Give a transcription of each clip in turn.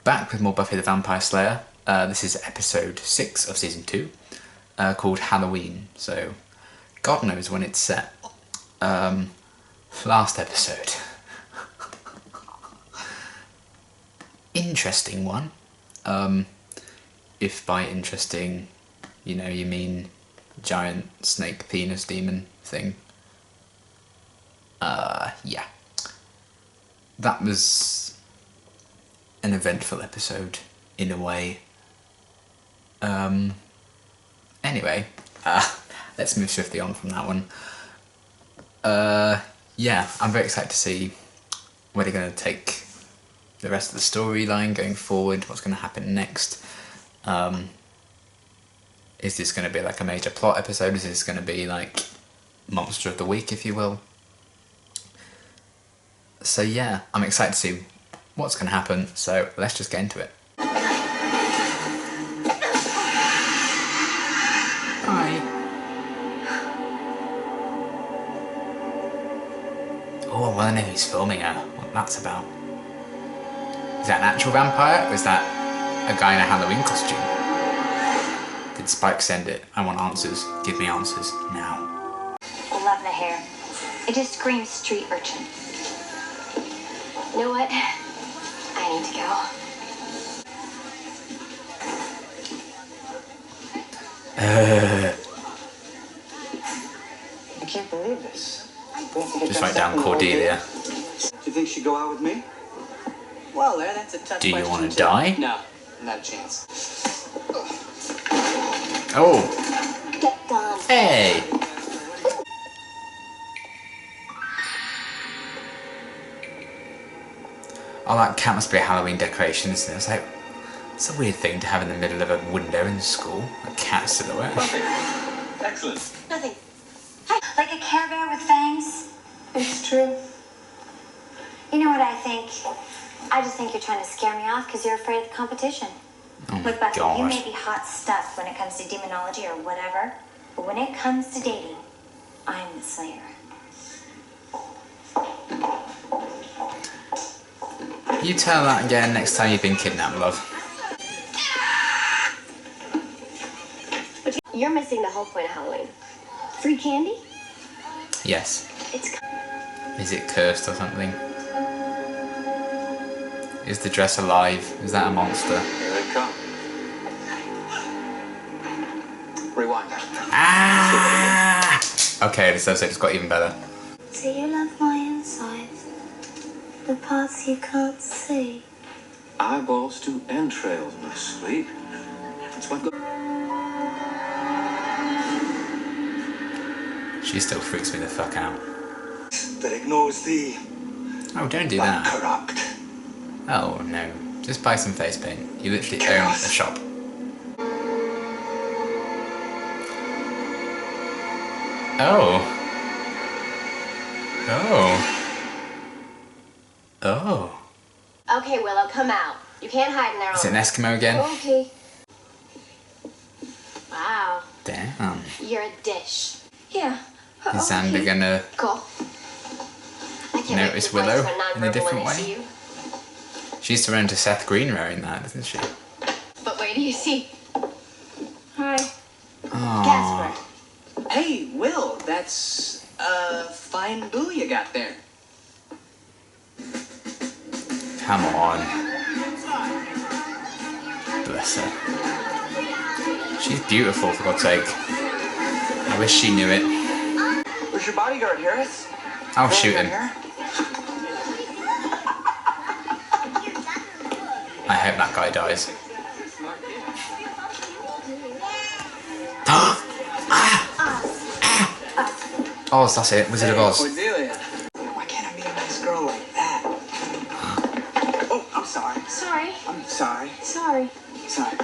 back with more Buffy the Vampire Slayer. This is episode 6 of season 2, called Halloween, so God knows when it's set. Last episode. Interesting one. If by interesting, you know, you mean giant snake penis demon thing. Yeah. That was an eventful episode, in a way. Anyway, let's move swiftly on from that one. Yeah, I'm very excited to see where they're going to take the rest of the storyline going forward, what's going to happen next. Is this going to be like a major plot episode? Is this going to be like Monster of the Week, if you will? So yeah, I'm excited to see what's going to happen, so let's just get into it. Hi. Oh, I want to know who's filming her, what that's about. Is that an actual vampire, or is that a guy in a Halloween costume? Did Spike send it? I want answers. Give me answers, now. Love the hair. It just screams street urchin. You know what? I need to go. I can't believe this. Just write down Cordelia. Do you think she'd go out with me? Well, that's a tough Do you question want to too. die? No, not a chance. Oh! Get gone. Hey! Oh, that cat must be a Halloween decoration, isn't it? It's like, it's a weird thing to have in the middle of a window in school. A cat silhouette. Excellent. Nothing. Hi. Like a Care Bear with fangs. It's true. You know what I think? I just think you're trying to scare me off because you're afraid of the competition. Oh Look, Buffy, God. you may be hot stuff when it comes to demonology or whatever, but when it comes to dating, I'm the Slayer. You tell that again next time you've been kidnapped, love. You're missing the whole point of Halloween. Free candy? Yes. It's... Is it cursed or something? Is the dress alive? Is that a monster? Here they come. Rewind. Ah! Okay, this episode just got even better. Do you love my insides? The parts you can't see? Eyeballs to entrails, my sweet. That's what. She still freaks me the fuck out. That ignores the Oh, don't do that. corrupt. Oh no. Just buy some face paint. You literally own a shop. Oh. Oh. Oh. Okay, Willow, come out. You can't hide in there. Is it an Eskimo again? Okay. Wow, Damn. you're a dish. Yeah. Is Xander gonna Cool. I can't notice wait for Willow the voice in a different non-verbal way? you. She used to run to Seth Green wearing that, doesn't she? But wait do you see? Hi. Oh. Casper. Hey, Will, that's a fine boo you got there. Come on. Bless her. She's beautiful, for God's sake. I wish she knew it. Where's your bodyguard, Harris? I'll shoot him. I hope that guy dies. Oz, that's it. Wizard of Oz. Cordelia. Why can't I be a nice girl like that? Oh, I'm sorry. Sorry. I'm sorry. Sorry. Sorry.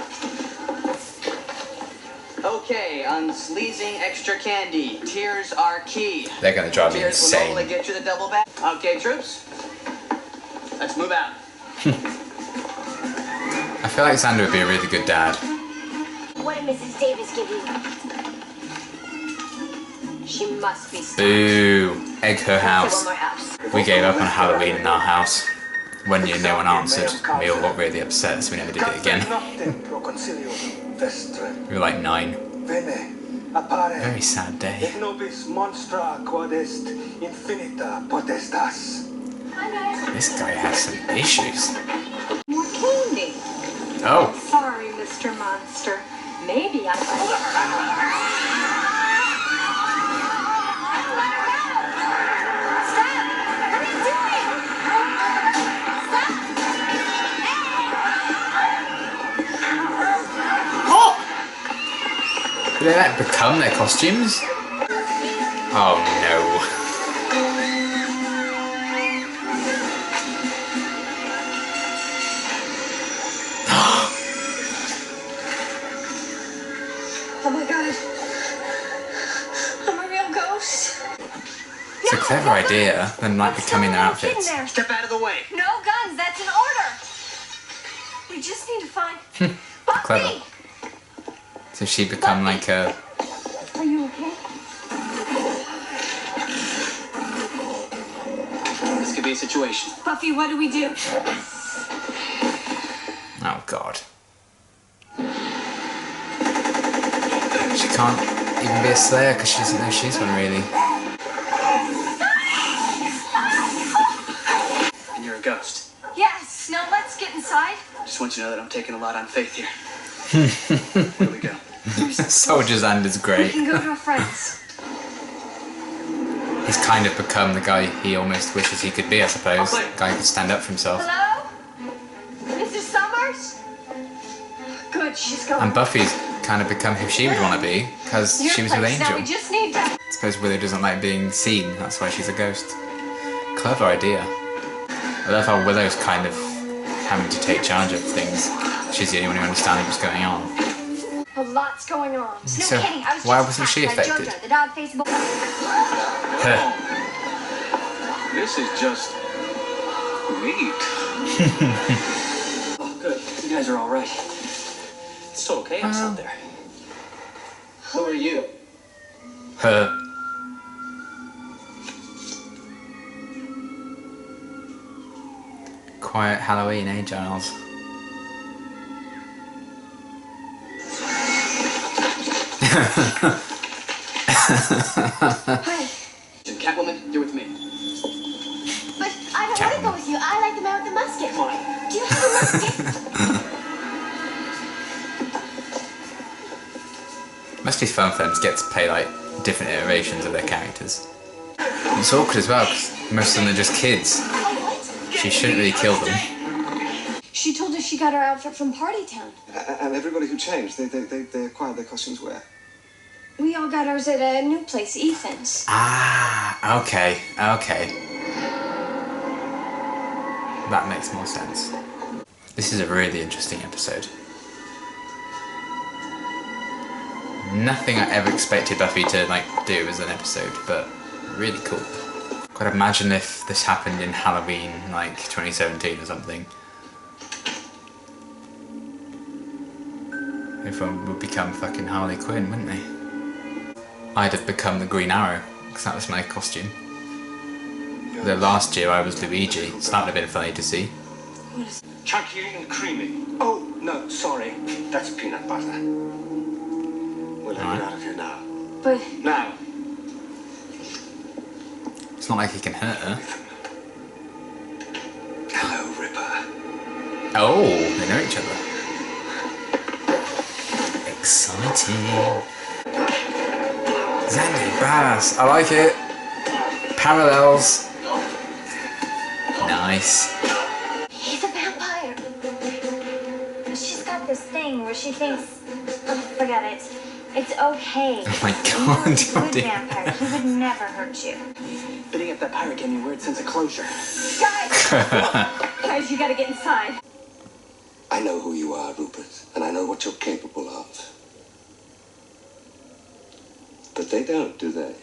Okay, unsleazing extra candy. Tears are key. They're gonna drive me Tears will normally insane. get you the double back. Okay, troops. Let's move out. I feel like Xander would be a really good dad. What did Mrs. Davis give you? She must be stopped. Boo. Egg her One house. more house. We gave up on Halloween in our house. When no one answered, we all got really upset, so we never did it again. We were like 9. Very sad day. This guy has some issues. More candy. Oh. Sorry, Mr. Monster. Maybe I... Do they like become their costumes? Oh no. Oh my god. I'm a real ghost. It's a clever idea, them like becoming their outfits. Step out of the way. No guns, that's an order. We just need to find... Buffy! Clever. So she become like a... Are you okay? This could be a situation. Buffy, what do we do? Oh god. She can't even be a Slayer because she doesn't know she's one really. And you're a ghost. Yes, now let's get inside. Just want you to know that I'm taking a lot on faith here. Here we go. Soldier's Hand is We great. can go to our friends. He's kind of become the guy he almost wishes he could be, I suppose. The guy who could stand up for himself. Hello? Mr. Summers? Good, she's gone. And Buffy's kind of become who she would want to be, because she was with Now Angel. we just need to... I suppose Willow doesn't like being seen, that's why she's a ghost. Clever idea. I love how Willow's kind of having to take charge of things. She's the only one who understands what's going on. A lot's going on. No So, kidding, I was why just wasn't she attacked by affected? Jojo, the dog Facebook. This is just great. Oh, good. You guys are all right. It's total chaos out there. Who are you? Her. Quiet Halloween, eh, Giles? Hi. And Catwoman, you're with me. But I don't want to go with you. I like the man with the musket. Come on. Do you have a musket? Must be fun for them to get to play like different iterations of their characters. It's awkward as well because most of them are just kids. She shouldn't really kill them. She told us she got her outfit from Party Town. And everybody who changed, they acquired their costumes where? We all got ours at a new place, Ethan's. Ah, okay. That makes more sense. This is a really interesting episode. Nothing I ever expected Buffy to like do as an episode, but really cool. Could imagine if this happened in Halloween, like 2017 or something. Everyone would become fucking Harley Quinn, wouldn't they? I'd have become the Green Arrow, because that was my costume. The last year I was Luigi, so that would have been funny to see. Chunky and creamy. Oh, no, sorry. That's peanut butter. We'll have it out of here now. But Now. It's not like he can hurt her. Hello, Ripper. Oh, they know each other. Exciting. Zandy, badass. I like it. Parallels. Nice. He's a vampire. She's got this thing where she thinks, oh, forget it. It's okay. Oh my god, He's a good Jodie. vampire. He would never hurt you. Bidding up that pirate gave me a weird sense of closure. guys, guys, you gotta get inside. I know who you are, Rupert, and I know what you're capable of. But they don't, do they?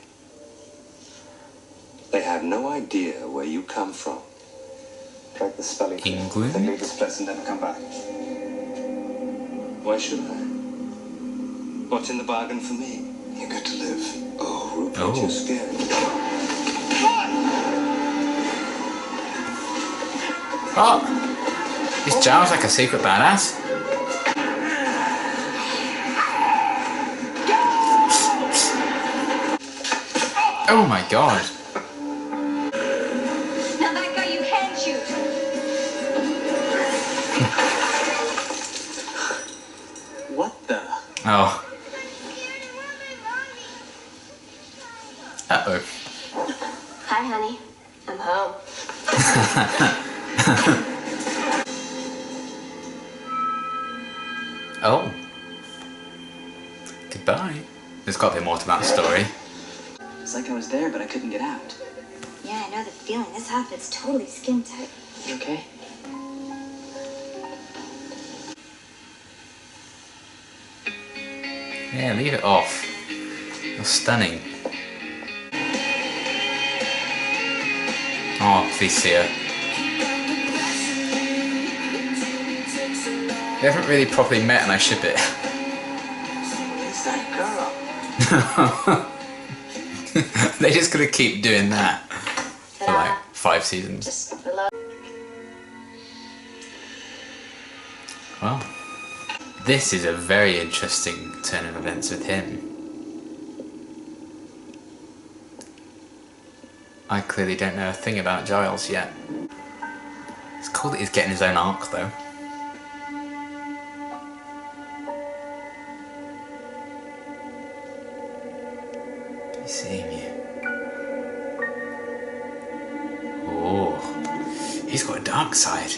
They have no idea where you come from. Like the spelling. England? They leave this place and never come back. Why should I? What's in the bargain for me? You get to live. Oh, Rupert, Oh. you're scary. Oh! Is Giles like a secret badass? Oh my god. Now that guy you can shoot. What the? Oh. Uh-oh. Hi, honey. I'm home. Oh. Goodbye. There's got to be more to that story. It's like I was there, but I couldn't get out. Yeah, I know the feeling. This outfit's totally skin tight. You okay? Yeah, leave it off. You're stunning. Oh, please see her. We haven't really properly met and I ship it. It's that girl. They're just gonna keep doing that for like 5 seasons. Just below. Well, this is a very interesting turn of events with him. I clearly don't know a thing about Giles yet. It's cool that he's getting his own arc though. He's seeing you. Oh, he's got a dark side.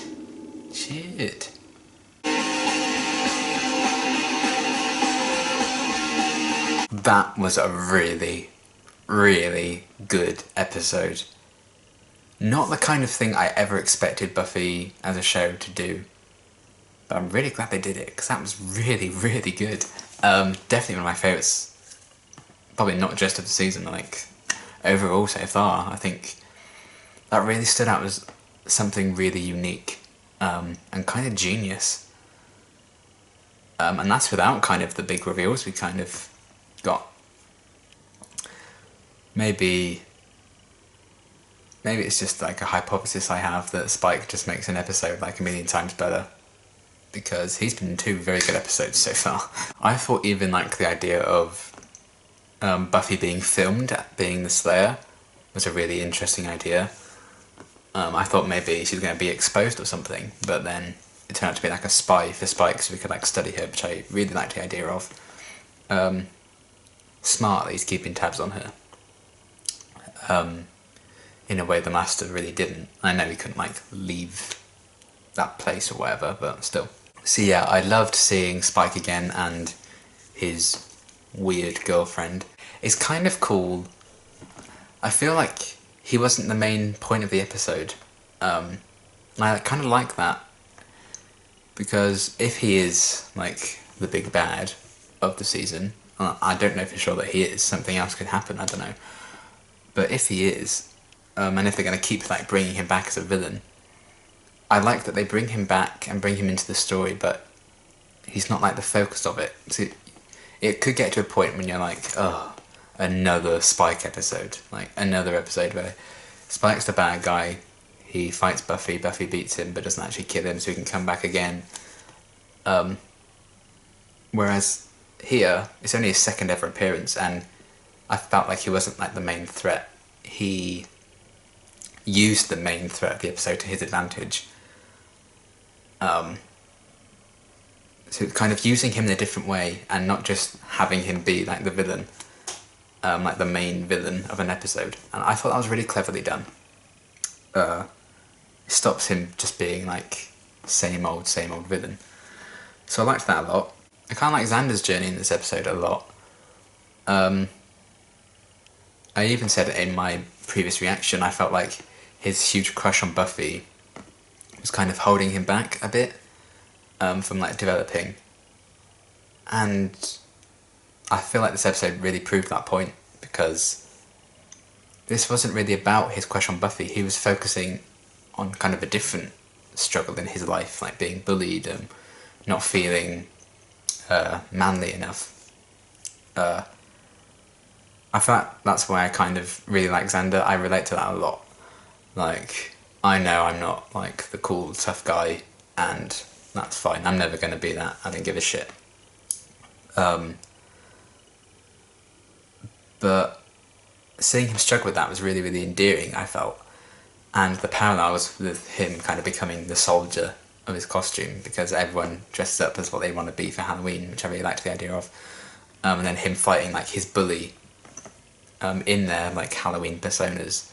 Shit. That was a really, really good episode. Not the kind of thing I ever expected Buffy as a show to do. But I'm really glad they did it, because that was really, really good. Definitely one of my favourites. Probably not just of the season, like, overall so far. I think that really stood out as something really unique, and kind of genius. And that's without kind of the big reveals we kind of got. Maybe it's just like a hypothesis I have that Spike just makes an episode like a million times better, because he's been in 2 very good episodes so far. I thought even like the idea of Buffy being filmed being the Slayer was a really interesting idea. I thought maybe she's going to be exposed or something, but then it turned out to be like a spy for Spike so we could like study her, which I really liked the idea of. Smart that he's keeping tabs on her. In a way the Master really didn't. I know he couldn't like leave that place or whatever, but still. So yeah, I loved seeing Spike again and his weird girlfriend. It's kind of cool. I feel like he wasn't the main point of the episode. I kind of like that, because if he is like the big bad of the season, I don't know for sure that he is, something else could happen, I don't know. But if he is, and if they're going to keep like bringing him back as a villain, I like that they bring him back and bring him into the story, but he's not like the focus of it. So it could get to a point when you're like, oh, another Spike episode. Like another episode where Spike's the bad guy, he fights Buffy, Buffy beats him but doesn't actually kill him so he can come back again. Whereas here, it's only his second ever appearance and I felt like he wasn't like the main threat. He used the main threat of the episode to his advantage. So kind of using him in a different way and not just having him be like the villain, like the main villain of an episode. And I thought that was really cleverly done. It stops him just being like same old villain. So I liked that a lot. I kind of like Xander's journey in this episode a lot. I even said it in my previous reaction, I felt like his huge crush on Buffy was kind of holding him back a bit from like developing. And I feel like this episode really proved that point, because this wasn't really about his crush on Buffy. He was focusing on kind of a different struggle in his life, like being bullied and not feeling manly enough. I feel like that's why I kind of really like Xander. I relate to that a lot. Like, I know I'm not like the cool tough guy, and that's fine. I'm never going to be that. I don't give a shit. But seeing him struggle with that was really, really endearing, I felt. And the parallels with him kind of becoming the soldier of his costume, because everyone dresses up as what they want to be for Halloween, which I really liked the idea of. And then him fighting like his bully in their like Halloween personas.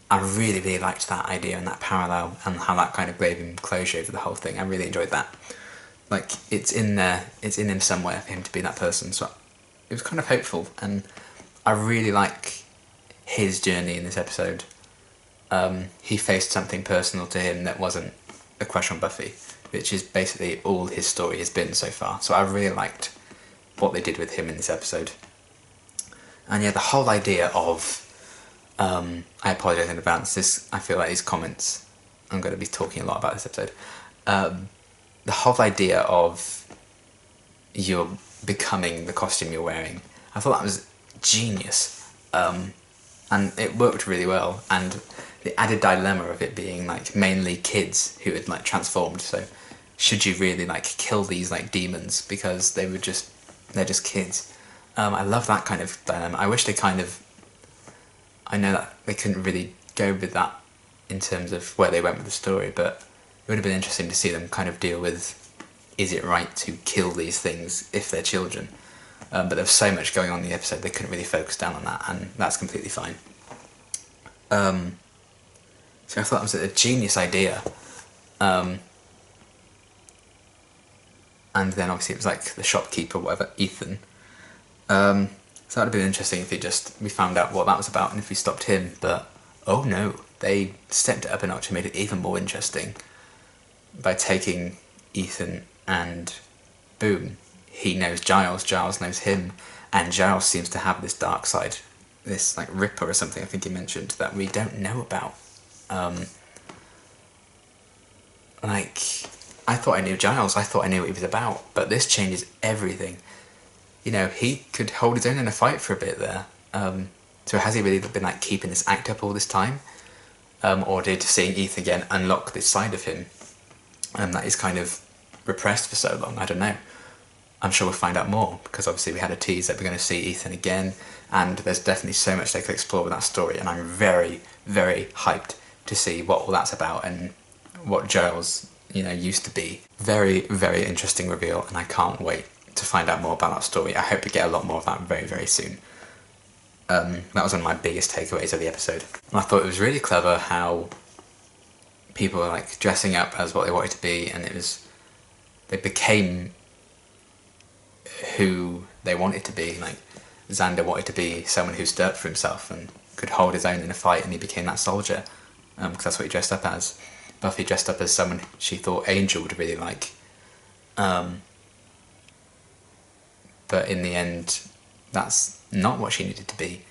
I really, really liked that idea and that parallel, and how that kind of gave him closure over the whole thing. I really enjoyed that. Like, it's in there, it's in him somewhere for him to be that person, so it was kind of hopeful, and I really like his journey in this episode. He faced something personal to him that wasn't a crush on Buffy, which is basically all his story has been so far, so I really liked what they did with him in this episode. And yeah, the whole idea of I apologise in advance, I feel like these comments, I'm going to be talking a lot about this episode. The whole idea of you're becoming the costume you're wearing, I thought that was genius. And it worked really well, and the added dilemma of it being like mainly kids who had like transformed, so should you really like kill these like demons because they're just kids? I love that kind of dilemma. I wish they I know that they couldn't really go with that in terms of where they went with the story, but it would have been interesting to see them kind of deal with, is it right to kill these things if they're children? But there was so much going on in the episode, they couldn't really focus down on that, and that's completely fine. So I thought that was a genius idea. And then obviously it was like the shopkeeper, whatever, Ethan. So that would have been interesting if we found out what that was about and if we stopped him, but oh no, they stepped it up a notch and made it even more interesting by taking Ethan, and boom, he knows Giles, Giles knows him, and Giles seems to have this dark side, this like Ripper or something I think he mentioned, that we don't know about. Like, I thought I knew Giles, I thought I knew what he was about, but this changes everything. You know, he could hold his own in a fight for a bit there. So has he really been like keeping this act up all this time? Or did seeing Ethan again unlock this side of him that is kind of repressed for so long? I don't know. I'm sure we'll find out more, because obviously we had a tease that we're going to see Ethan again, and there's definitely so much they could explore with that story, and I'm very, very hyped to see what all that's about and what Giles, used to be. Very, very interesting reveal, and I can't wait to find out more about that story. I hope to get a lot more of that very, very soon. That was one of my biggest takeaways of the episode. And I thought it was really clever how people were like dressing up as what they wanted to be, and they became who they wanted to be. Like, Xander wanted to be someone who stood up for himself and could hold his own in a fight, and he became that soldier, because that's what he dressed up as. Buffy dressed up as someone she thought Angel would really like. But in the end, that's not what she needed to be.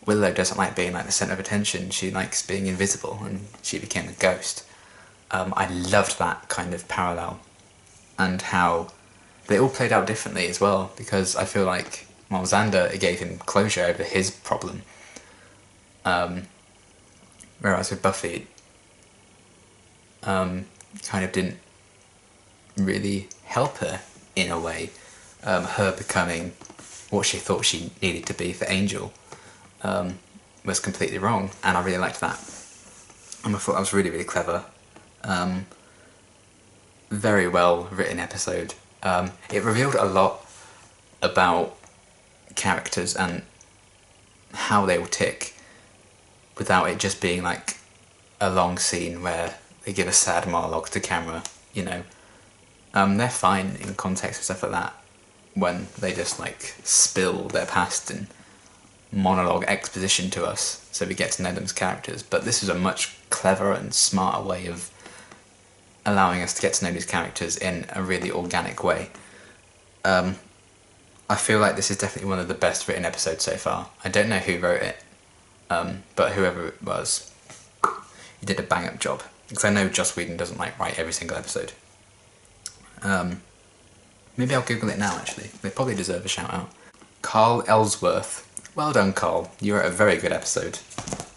Willow doesn't like being like the centre of attention, she likes being invisible, and she became a ghost. I loved that kind of parallel, and how they all played out differently as well, because I feel like, Xander, it gave him closure over his problem. Whereas with Buffy, kind of didn't really help her in a way. Her becoming what she thought she needed to be for Angel was completely wrong, and I really liked that. And I thought that was really, really clever. Very well written episode. It revealed a lot about characters and how they will tick without it just being like a long scene where they give a sad monologue to camera, They're fine in context and stuff like that when they just like spill their past and monologue exposition to us so we get to know them as characters. But this is a much cleverer and smarter way of allowing us to get to know these characters in a really organic way. I feel like this is definitely one of the best written episodes so far. I don't know who wrote it, but whoever it was, he did a bang up job, because I know Joss Whedon doesn't like write every single episode. Maybe I'll Google it now, actually. They probably deserve a shout out. Carl Ellsworth. Well done, Carl. You wrote a very good episode.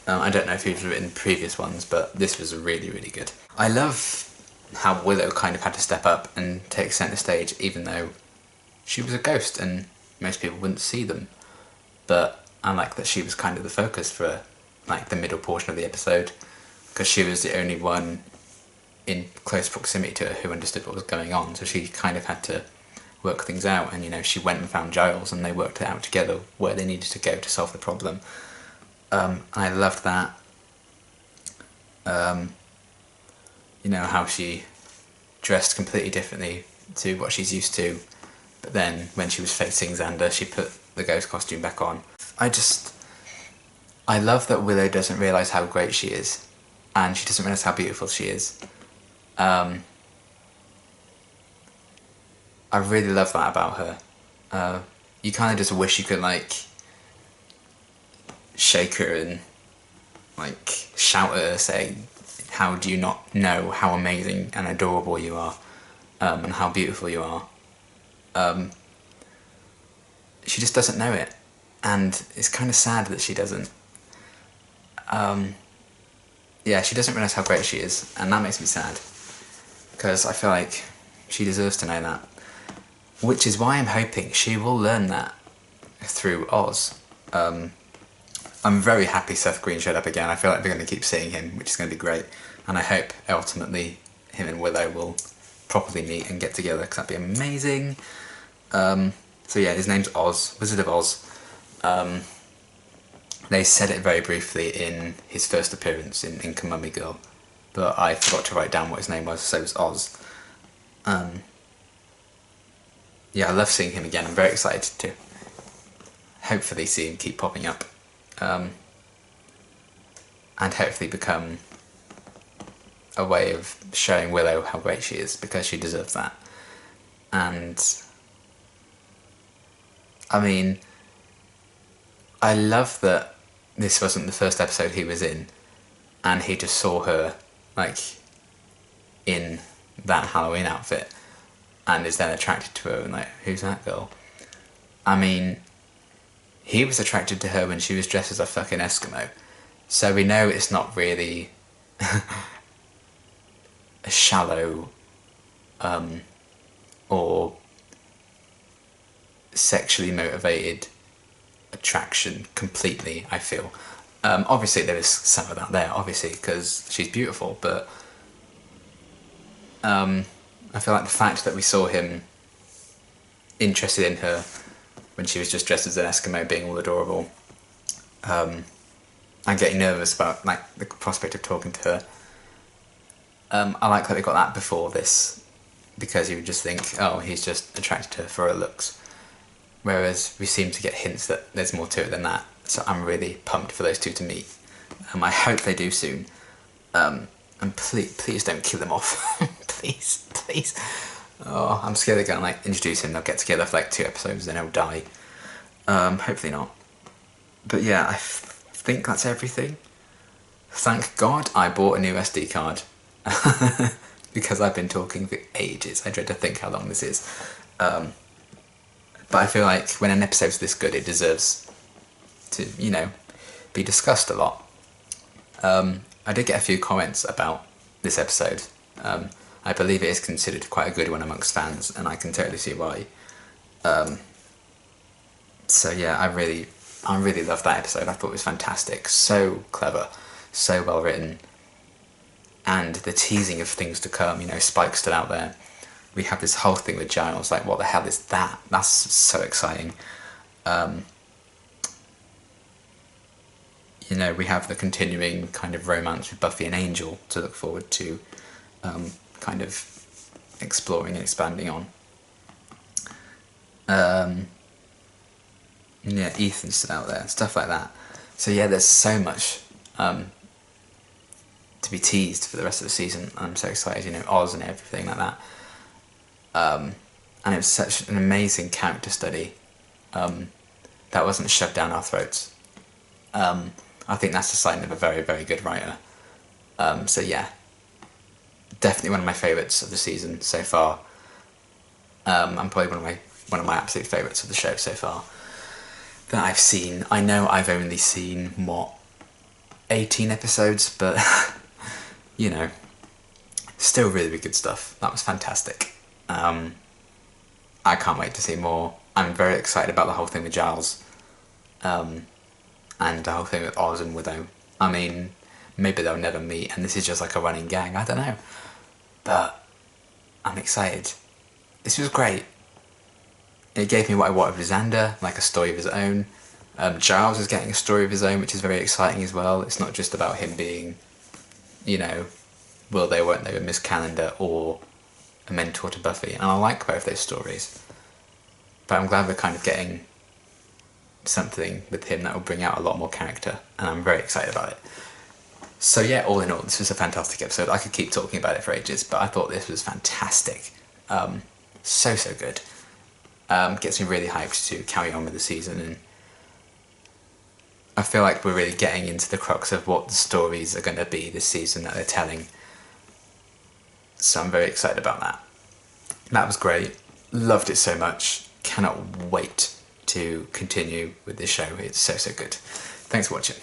I don't know if he's written previous ones, but this was really, really good. I love how Willow kind of had to step up and take centre stage, even though she was a ghost and most people wouldn't see them. But I like that she was kind of the focus for like the middle portion of the episode, because she was the only one in close proximity to her who understood what was going on. So she kind of had to work things out, and you know, she went and found Giles and they worked it out together where they needed to go to solve the problem. I loved that. You know, how she dressed completely differently to what she's used to, but then when she was facing Xander, she put the ghost costume back on. I love that Willow doesn't realise how great she is, and she doesn't realise how beautiful she is. I really love that about her. You kind of just wish you could like shake her and like shout at her saying, how do you not know how amazing and adorable you are, and how beautiful you are. She just doesn't know it, and it's kind of sad that she doesn't. Yeah, she doesn't realise how great she is, and that makes me sad, because I feel like she deserves to know that. Which is why I'm hoping she will learn that through Oz. I'm very happy Seth Green showed up again. I feel like we're going to keep seeing him, which is going to be great. And I hope ultimately him and Willow will properly meet and get together, because that'd be amazing. So yeah, his name's Oz, Wizard of Oz. They said it very briefly in his first appearance in Inca Mummy Girl, but I forgot to write down what his name was, so it's Oz. Yeah, I love seeing him again. I'm very excited to hopefully see him keep popping up, and hopefully become a way of showing Willow how great she is, because she deserves that. And I mean, I love that this wasn't the first episode he was in, and he just saw her like in that Halloween outfit and is then attracted to her and like, who's that girl? I mean, he was attracted to her when she was dressed as a fucking Eskimo, so we know it's not really a shallow or sexually motivated attraction completely, I feel. Obviously there is some of that there, obviously, because she's beautiful, but I feel like the fact that we saw him interested in her when she was just dressed as an Eskimo, being all adorable, and getting nervous about like the prospect of talking to her. I like that we got that before this, because you would just think, oh, he's just attracted to her for her looks. Whereas we seem to get hints that there's more to it than that. So I'm really pumped for those two to meet. I hope they do soon. And please don't kill them off. please. Oh, I'm scared they're going to like introduce him, they'll get together for like 2 episodes, then he'll die. Hopefully not. But yeah, I think that's everything. Thank God I bought a new SD card. Because I've been talking for ages. I dread to think how long this is. But I feel like when an episode's this good, it deserves to, you know, be discussed a lot. I did get a few comments about this episode. I believe it is considered quite a good one amongst fans, and I can totally see why. So yeah, I really loved that episode. I thought it was fantastic. So clever, so well written. And the teasing of things to come, you know, Spike stood out there. We have this whole thing with Giles, like, what the hell is that? That's so exciting. You know, we have the continuing kind of romance with Buffy and Angel to look forward to, kind of exploring and expanding on. Yeah, Ethan stood out there, stuff like that. So yeah, there's so much to be teased for the rest of the season. I'm so excited, you know, Oz and everything like that. And it was such an amazing character study that wasn't shoved down our throats. I think that's a sign of a very, very good writer. So yeah, definitely one of my favourites of the season so far. And probably one of my absolute favourites of the show so far that I've seen. I know I've only seen, what, 18 episodes, but you know, still really, really good stuff. That was fantastic. I can't wait to see more. I'm very excited about the whole thing with Giles, and the whole thing with Oz and Willow. I mean, maybe they'll never meet and this is just like a running gang, I don't know. But I'm excited. This was great. It gave me what I wanted with Xander, like a story of his own. Giles is getting a story of his own, which is very exciting as well. It's not just about him being, you know, will they, won't they, with Miss Calendar or a mentor to Buffy. And I like both those stories. But I'm glad we're kind of getting something with him that will bring out a lot more character. And I'm very excited about it. So yeah, all in all, this was a fantastic episode. I could keep talking about it for ages, but I thought this was fantastic. So good. Gets me really hyped to carry on with the season, and I feel like we're really getting into the crux of what the stories are going to be this season that they're telling. So I'm very excited about that. That was great. Loved it so much. Cannot wait to continue with this show. It's so good. Thanks for watching.